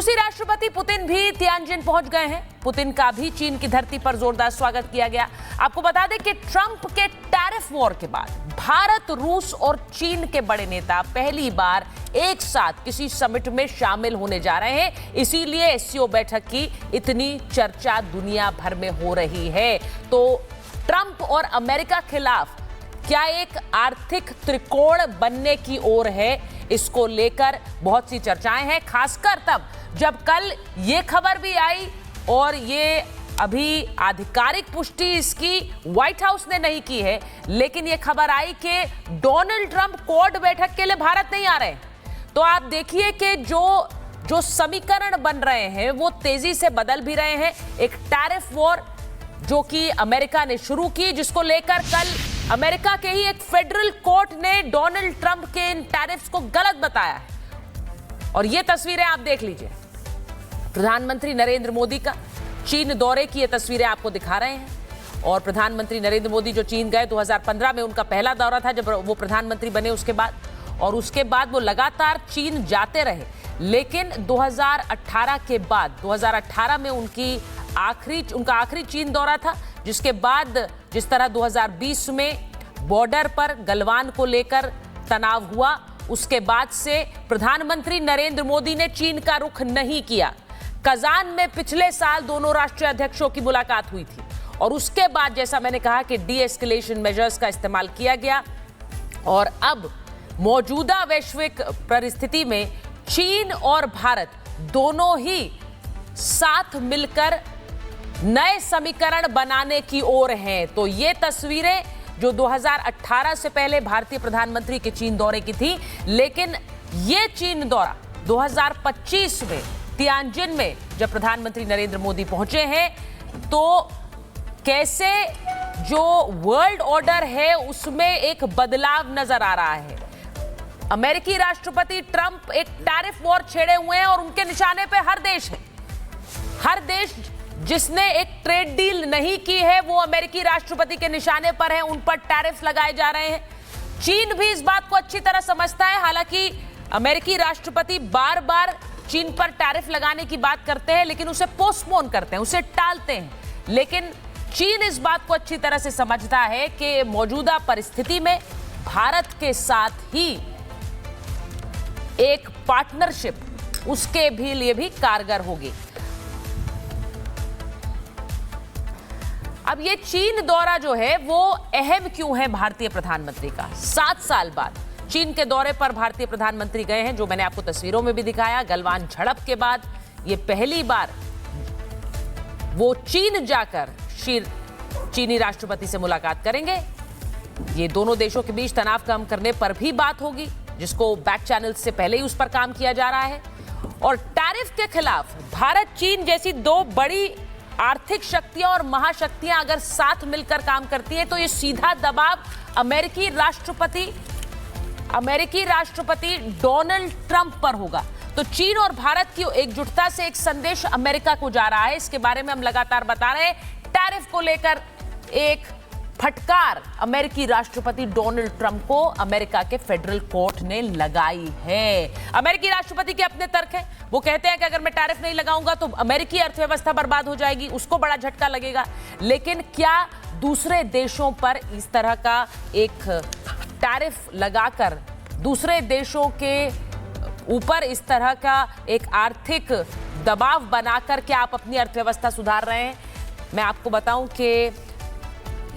रूसी राष्ट्रपति पुतिन भी तियानजिन पहुंच गए हैं। पुतिन का भी चीन की धरती पर जोरदार स्वागत किया गया। आपको बता दें कि ट्रंप के टैरिफ वॉर के बाद भारत, रूस और चीन के बड़े नेता पहली बार एक साथ किसी समिट में शामिल होने जा रहे हैं। इसीलिए एससीओ बैठक की इतनी चर्चा दुनिया भर में हो रही है। तो ट्रंप और अमेरिका खिलाफ क्या एक आर्थिक त्रिकोण बनने की ओर है, इसको लेकर बहुत सी चर्चाएं हैं, खासकर तब जब कल ये खबर भी आई और ये अभी आधिकारिक पुष्टि इसकी व्हाइट हाउस ने नहीं की है, लेकिन ये खबर आई कि डोनाल्ड ट्रंप क्वाड बैठक के लिए भारत नहीं आ रहे। तो आप देखिए कि जो समीकरण बन रहे हैं वो तेजी से बदल भी रहे हैं। एक टैरिफ वॉर जो कि अमेरिका ने शुरू की, जिसको लेकर कल अमेरिका के ही एक फेडरल कोर्ट ने डोनाल्ड ट्रंप के इन टैरिफ्स को गलत बताया है। और ये तस्वीरें आप देख लीजिए, प्रधानमंत्री नरेंद्र मोदी का चीन दौरे की ये तस्वीरें आपको दिखा रहे हैं। और प्रधानमंत्री नरेंद्र मोदी जो चीन गए 2015 में उनका पहला दौरा था जब वो प्रधानमंत्री बने उसके बाद, और उसके बाद वो लगातार चीन जाते रहे। लेकिन 2018 के बाद 2018 में उनका आखिरी चीन दौरा था, जिसके बाद जिस तरह 2020 में बॉर्डर पर गलवान को लेकर तनाव हुआ, उसके बाद से प्रधानमंत्री नरेंद्र मोदी ने चीन का रुख नहीं किया। कजान में पिछले साल दोनों राष्ट्रीय अध्यक्षों की मुलाकात हुई थी और उसके बाद जैसा मैंने कहा कि डी एस्केलेशन मेजर्स का इस्तेमाल किया गया। और अब मौजूदा वैश्विक परिस्थिति में चीन और भारत दोनों ही साथ मिलकर नए समीकरण बनाने की ओर हैं। तो ये तस्वीरें जो 2018 से पहले भारतीय प्रधानमंत्री के चीन दौरे की थी, लेकिन ये चीन दौरा 2025 में तियानजिन में जब प्रधानमंत्री नरेंद्र मोदी पहुंचे हैं, तो कैसे जो वर्ल्ड ऑर्डर है उसमें एक बदलाव नजर आ रहा है। अमेरिकी राष्ट्रपति ट्रंप एक टैरिफ वॉर छेड़े हुए हैं और उनके निशाने पे हर देश है। हर देश जिसने एक ट्रेड डील नहीं की है वो अमेरिकी राष्ट्रपति के निशाने पर है, उन पर टैरिफ लगाए जा रहे हैं। चीन भी इस बात को अच्छी तरह समझता है। हालांकि अमेरिकी राष्ट्रपति बार बार चीन पर टैरिफ लगाने की बात करते हैं, लेकिन उसे पोस्टपोन करते हैं, उसे टालते हैं। लेकिन चीन इस बात को अच्छी तरह से समझता है कि मौजूदा परिस्थिति में भारत के साथ ही एक पार्टनरशिप उसके भी लिए भी कारगर होगी। अब ये चीन दौरा जो है वो अहम क्यों है भारतीय प्रधानमंत्री का? 7 साल बाद चीन के दौरे पर भारतीय प्रधानमंत्री गए हैं, जो मैंने आपको तस्वीरों में भी दिखाया। गलवान झड़प के बाद ये पहली बार वो चीन जाकर चीनी राष्ट्रपति से मुलाकात करेंगे। ये दोनों देशों के बीच तनाव कम करने पर भी बात होगी, जिसको बैक चैनल से पहले ही उस पर काम किया जा रहा है। और टैरिफ के खिलाफ भारत, चीन जैसी दो बड़ी आर्थिक शक्तियां और महाशक्तियां अगर साथ मिलकर काम करती हैं, तो ये सीधा दबाव अमेरिकी राष्ट्रपति डोनाल्ड ट्रंप पर होगा। तो चीन और भारत की एकजुटता से एक संदेश अमेरिका को जा रहा है। इसके बारे में हम लगातार बता रहे हैं। टैरिफ को लेकर एक फटकार अमेरिकी राष्ट्रपति डोनाल्ड ट्रंप को अमेरिका के फेडरल कोर्ट ने लगाई है। अमेरिकी राष्ट्रपति के अपने तर्क हैं। वो कहते हैं कि अगर मैं टैरिफ नहीं लगाऊंगा तो अमेरिकी अर्थव्यवस्था बर्बाद हो जाएगी, उसको बड़ा झटका लगेगा। लेकिन क्या दूसरे देशों पर इस तरह का एक टैरिफ लगाकर दूसरे देशों के ऊपर इस तरह का एक आर्थिक दबाव बनाकर क्या आप अपनी अर्थव्यवस्था सुधार रहे हैं? मैं आपको बताऊं कि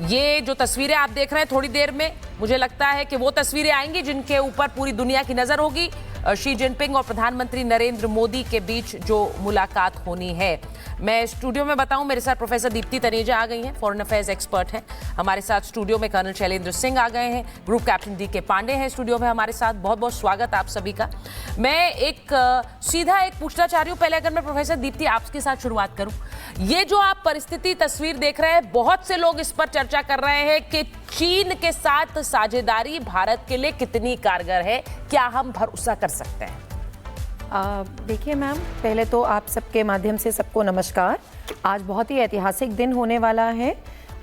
ये जो तस्वीरें आप देख रहे हैं, थोड़ी देर में मुझे लगता है कि वो तस्वीरें आएंगी जिनके ऊपर पूरी दुनिया की नजर होगी। शी जिनपिंग और प्रधानमंत्री नरेंद्र मोदी के बीच जो मुलाकात होनी है। मैं स्टूडियो में बताऊं, मेरे साथ प्रोफेसर दीप्ति तनेजा आ गई हैं, फॉरेन अफेयर्स एक्सपर्ट हैं। हमारे साथ स्टूडियो में कर्नल शैलेंद्र सिंह आ गए हैं, ग्रुप कैप्टन डी के पांडे हैं स्टूडियो में हमारे साथ। बहुत बहुत स्वागत आप सभी का। मैं सीधा पूछना चाह रही हूँ, पहले अगर मैं प्रोफेसर दीप्ति आपके साथ शुरुआत करूँ, ये जो आप परिस्थिति तस्वीर देख रहे हैं, बहुत से लोग इस पर चर्चा कर रहे हैं कि चीन के साथ साझेदारी भारत के लिए कितनी कारगर है, क्या हम भरोसा कर सकते हैं? देखिए मैम, पहले तो आप सबके माध्यम से सबको नमस्कार। आज बहुत ही ऐतिहासिक दिन होने वाला है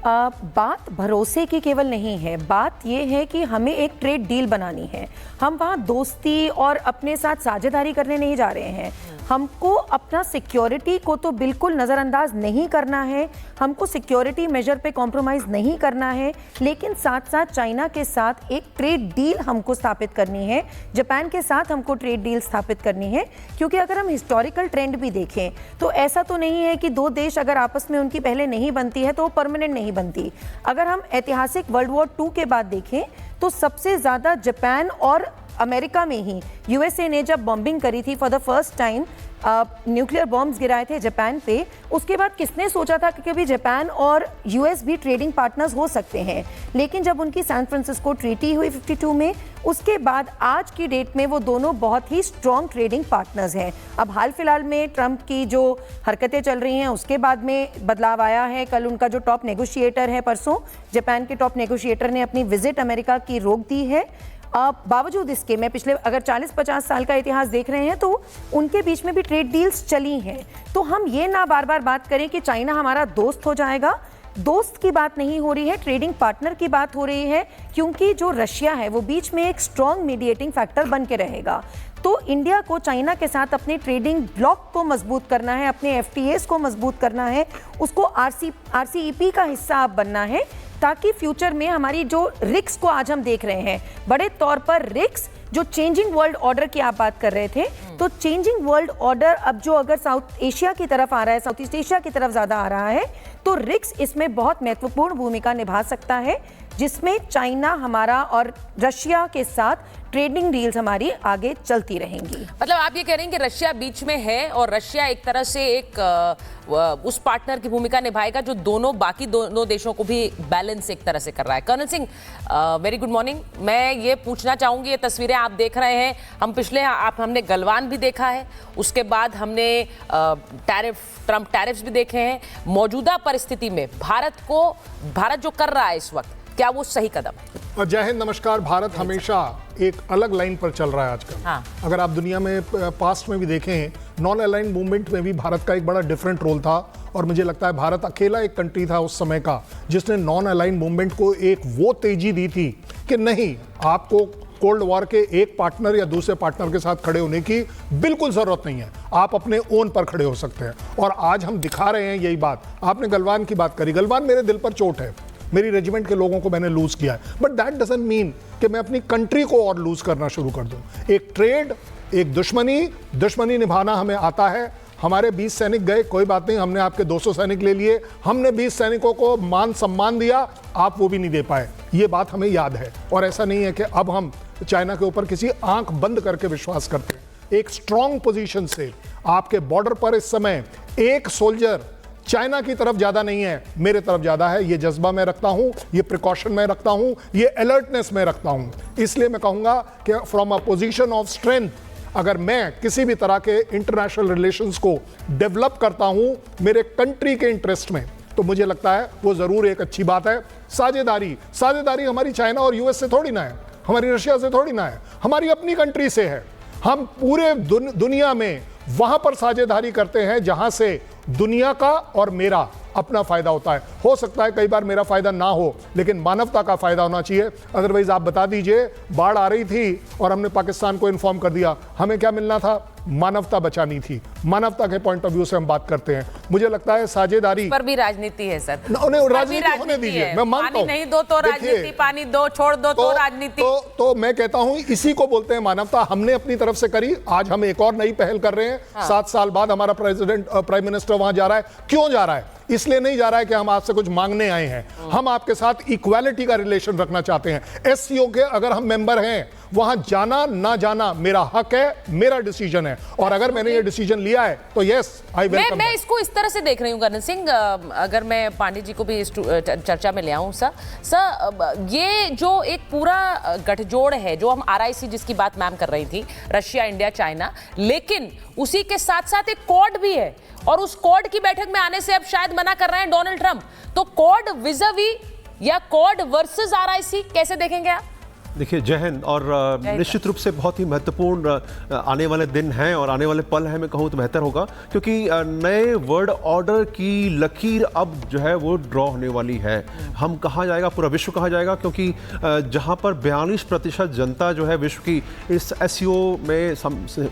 बात भरोसे की केवल नहीं है, बात ये है कि हमें एक ट्रेड डील बनानी है। हम वहाँ दोस्ती और अपने साथ साझेदारी करने नहीं जा रहे हैं। हमको अपना सिक्योरिटी को तो बिल्कुल नज़रअंदाज नहीं करना है, हमको सिक्योरिटी मेजर पे कॉम्प्रोमाइज़ नहीं करना है, लेकिन साथ साथ चाइना के साथ एक ट्रेड डील हमको स्थापित करनी है, जापान के साथ हमको ट्रेड डील स्थापित करनी है। क्योंकि अगर हम हिस्टोरिकल ट्रेंड भी देखें तो ऐसा तो नहीं है कि दो देश अगर आपस में उनकी पहले नहीं बनती है तो वो परमानेंट नहीं बनती। अगर हम ऐतिहासिक वर्ल्ड वॉर 2 के बाद देखें तो सबसे ज़्यादा जापान और अमेरिका में ही यूएसए ने जब बॉम्बिंग करी थी for the first time, nuclear bombs गिराए थे जापान पे, उसके बाद किसने सोचा था कि कभी जापान और यूएस भी ट्रेडिंग पार्टनर्स हो सकते हैं। लेकिन जब उनकी सैन फ्रांसिस्को ट्रीटी हुई 52 में, उसके बाद आज की डेट में वो दोनों बहुत ही स्ट्रॉन्ग ट्रेडिंग पार्टनर्स हैं। अब हाल फिलहाल में ट्रंप की जो हरकतें चल रही हैं उसके बाद में बदलाव आया है। कल उनका जो टॉप नेगोशिएटर है, परसों जापान के टॉप नेगोशिएटर ने अपनी विजिट अमेरिका की रोक दी है। बावजूद इसके मैं पिछले अगर 40-50 साल का इतिहास देख रहे हैं तो उनके बीच में भी ट्रेड डील्स चली हैं। तो हम ये ना बार बार बात करें कि चाइना हमारा दोस्त हो जाएगा। दोस्त की बात नहीं हो रही है, ट्रेडिंग पार्टनर की बात हो रही है, क्योंकि जो रशिया है वो बीच में एक स्ट्रॉन्ग मीडिएटिंग फैक्टर बन के रहेगा। तो इंडिया को चाइना के साथ अपने ट्रेडिंग ब्लॉक को मजबूत करना है, अपने एफटीएस को मजबूत करना है, उसको आरसीईपी का हिस्सा अब बनना है, ताकि फ्यूचर में हमारी जो रिक्स को आज हम देख रहे हैं बड़े तौर पर, रिक्स जो चेंजिंग वर्ल्ड ऑर्डर की आप बात कर रहे थे, तो चेंजिंग वर्ल्ड ऑर्डर अब जो अगर साउथ एशिया की तरफ आ रहा है, साउथ ईस्ट एशिया की तरफ ज़्यादा आ रहा है, तो रिक्स इसमें बहुत महत्वपूर्ण भूमिका निभा सकता है, जिसमें चाइना हमारा और रशिया के साथ ट्रेडिंग डील्स हमारी आगे चलती रहेंगी। मतलब आप ये कह रहे हैं कि रशिया बीच में है और रशिया एक तरह से एक उस पार्टनर की भूमिका निभाएगा जो दोनों बाकी दोनों देशों को भी बैलेंस एक तरह से कर रहा है। Colonel Singh, very good morning. मैं ये पूछना चाहूंगी, ये तस्वीरें आप देख रहे हैं, हमने गलवान भी देखा है, उसके बाद हमने ट्रंप टैरिफ्स भी देखे हैं। मौजूदा परिस्थिति में भारत जो कर रहा है इस वक्त, क्या वो सही कदम है? जय हिंद, नमस्कार। भारत हमेशा एक अलग लाइन पर चल रहा है आजकल। हाँ। अगर आप दुनिया में पास्ट में भी देखें, नॉन अलाइंड मूवमेंट में भी भारत का एक बड़ा डिफरेंट रोल था, और मुझे लगता है भारत अकेला एक कंट्री था उस समय का जिसने नॉन अलाइंड मूवमेंट को एक वो तेजी दी थी कि नहीं, आपको कोल्ड वॉर के एक पार्टनर या दूसरे पार्टनर के साथ खड़े होने की बिल्कुल जरूरत नहीं है, आप अपने ओन पर खड़े हो सकते हैं। और आज हम दिखा रहे हैं यही बात। आपने गलवान की बात करी, गलवान मेरे दिल पर चोट है, मेरी रेजिमेंट के लोगों को मैंने लूज किया है, बट दैट डजंट मीन कि मैं अपनी कंट्री को और लूज करना शुरू कर दूं। एक ट्रेड, एक दुश्मनी निभाना हमें आता है। हमारे 20 सैनिक गए, कोई बात नहीं, हमने आपके 200 सैनिक ले लिए, हमने 20 सैनिकों को मान सम्मान दिया, आप वो भी नहीं दे पाए, ये बात हमें याद है। और ऐसा नहीं है कि अब हम चाइना के ऊपर किसी आंख बंद करके विश्वास करते हैं। एक स्ट्रॉन्ग पोजीशन से आपके बॉर्डर पर इस समय एक सोल्जर चाइना की तरफ ज्यादा नहीं है, मेरे तरफ ज्यादा है। ये जज्बा मैं रखता हूं, ये प्रिकॉशन मैं रखता हूं, ये अलर्टनेस मैं रखता हूं। इसलिए मैं कहूंगा कि from a position of strength, अगर मैं किसी भी तरह के इंटरनेशनल रिलेशंस को डेवलप करता हूं मेरे कंट्री के इंटरेस्ट में, तो मुझे लगता है वो जरूर एक अच्छी बात है। साझेदारी हमारी चाइना और यूएस से थोड़ी ना है, हमारी रशिया से थोड़ी ना है, हमारी अपनी कंट्री से है। हम पूरे दुनिया में वहां पर साझेदारी करते हैं जहां से दुनिया का और मेरा अपना फायदा होता है। हो सकता है कई बार मेरा फायदा ना हो, लेकिन मानवता का फायदा होना चाहिए। अदरवाइज आप बता दीजिए, बाढ़ आ रही थी और हमने पाकिस्तान को इन्फॉर्म कर दिया, हमें क्या मिलना था? मानवता बचानी थी। मानवता के पॉइंट ऑफ व्यू से हम बात करते हैं। मुझे लगता है साझेदारी पर भी राजनीति है सर, उन्हें राजनीति होने दीजिए, मैं मानता हूं। नहीं दो तो राजनीति, पानी दो छोड़ दो तो राजनीति। तो मैं कहता हूं इसी को बोलते हैं मानवता। हमने अपनी तरफ से करी, आज हम एक और नई पहल कर रहे हैं। 7 साल बाद हमारा प्राइम मिनिस्टर वहां जा रहा है। क्यों जा रहा है? इसलिए नहीं जा रहा है कि हम आपसे कुछ मांगने आए हैं, हम आपके साथ इक्वालिटी का रिलेशन रखना चाहते हैं। एससीओ के अगर हम मेंबर हैं, वहां जाना ना जाना मेरा हक है, मेरा डिसीजन है, और अगर मैंने ये डिसीजन लिया है तो यस आई वेलकम। मैं इसको इस तरह से देख रही हूँ कर्नल सिंह, अगर मैं पांडे जी को भी इस चर्चा में ले आऊं सर, ये जो एक पूरा गठजोड़ है, जो हम आरआईसी जिसकी बात मैम कर रही थी, रशिया, इंडिया, चाइना, लेकिन उसी के साथ साथ एक क्वाड भी है, और उस क्वाड की बैठक में आने से अब शायद मना कर रहे हैं डोनाल्ड ट्रंप। तो क्वाड विज़ावी या क्वाड वर्सेस आरआईसी कैसे देखेंगे आप? देखिए जय हिंद। और निश्चित रूप से बहुत ही महत्वपूर्ण आने वाले दिन हैं और आने वाले पल हैं, मैं कहूँ तो बेहतर होगा, क्योंकि नए वर्ल्ड ऑर्डर की लकीर अब जो है वो ड्रॉ होने वाली है। हम कहाँ जाएगा, पूरा विश्व कहाँ जाएगा, क्योंकि जहाँ पर 42% जनता जो है विश्व की इस एससीओ में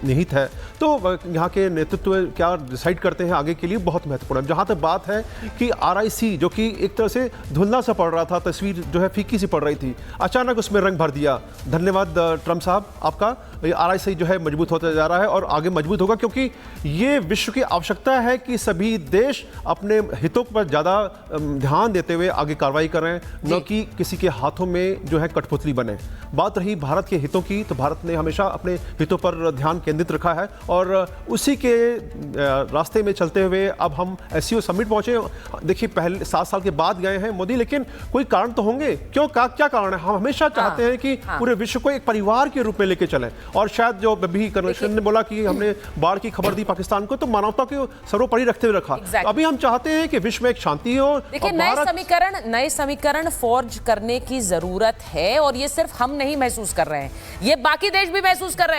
निहित है, तो यहाँ के नेतृत्व क्या डिसाइड करते हैं आगे के लिए बहुत महत्वपूर्ण है। जहाँ तक बात है कि RIC जो कि एक तरह से धुंधला सा पड़ रहा था, तस्वीर जो है फीकी सी पड़ रही थी, अचानक उसमें रंग भर दिया। धन्यवाद ट्रम्प साहब आपका। ये RIC जो है मजबूत होता जा रहा है और आगे मजबूत होगा, क्योंकि ये विश्व की आवश्यकता है कि सभी देश अपने हितों पर ज़्यादा ध्यान देते हुए आगे कार्रवाई करें, न कि किसी के हाथों में जो है कठपुतली बने। बात रही भारत के हितों की, तो भारत ने हमेशा अपने हितों पर ध्यान केंद्रित रखा है और उसी के रास्ते में चलते हुए अब हम SCO समिट पहुंचे। देखिए पहले 7 साल के बाद गए हैं मोदी, लेकिन कोई कारण तो होंगे। क्यों, क्या कारण है? हम हमेशा चाहते हैं कि पूरे विश्व को एक परिवार के रूप में लेके चलें। और शायद जो भी कनेक्शन ने बोला कि हमने बाढ़ की खबर दी पाकिस्तान को, तो मानवता को सर्वोपरि रखते हुए रखा। अभी हम चाहते हैं कि विश्व में एक शांति हो। देखिए नए समीकरण फॉर्ज करने की जरूरत है, और ये सिर्फ हम नहीं महसूस कर रहे हैं, ये बाकी देश भी महसूस कर रहे हैं।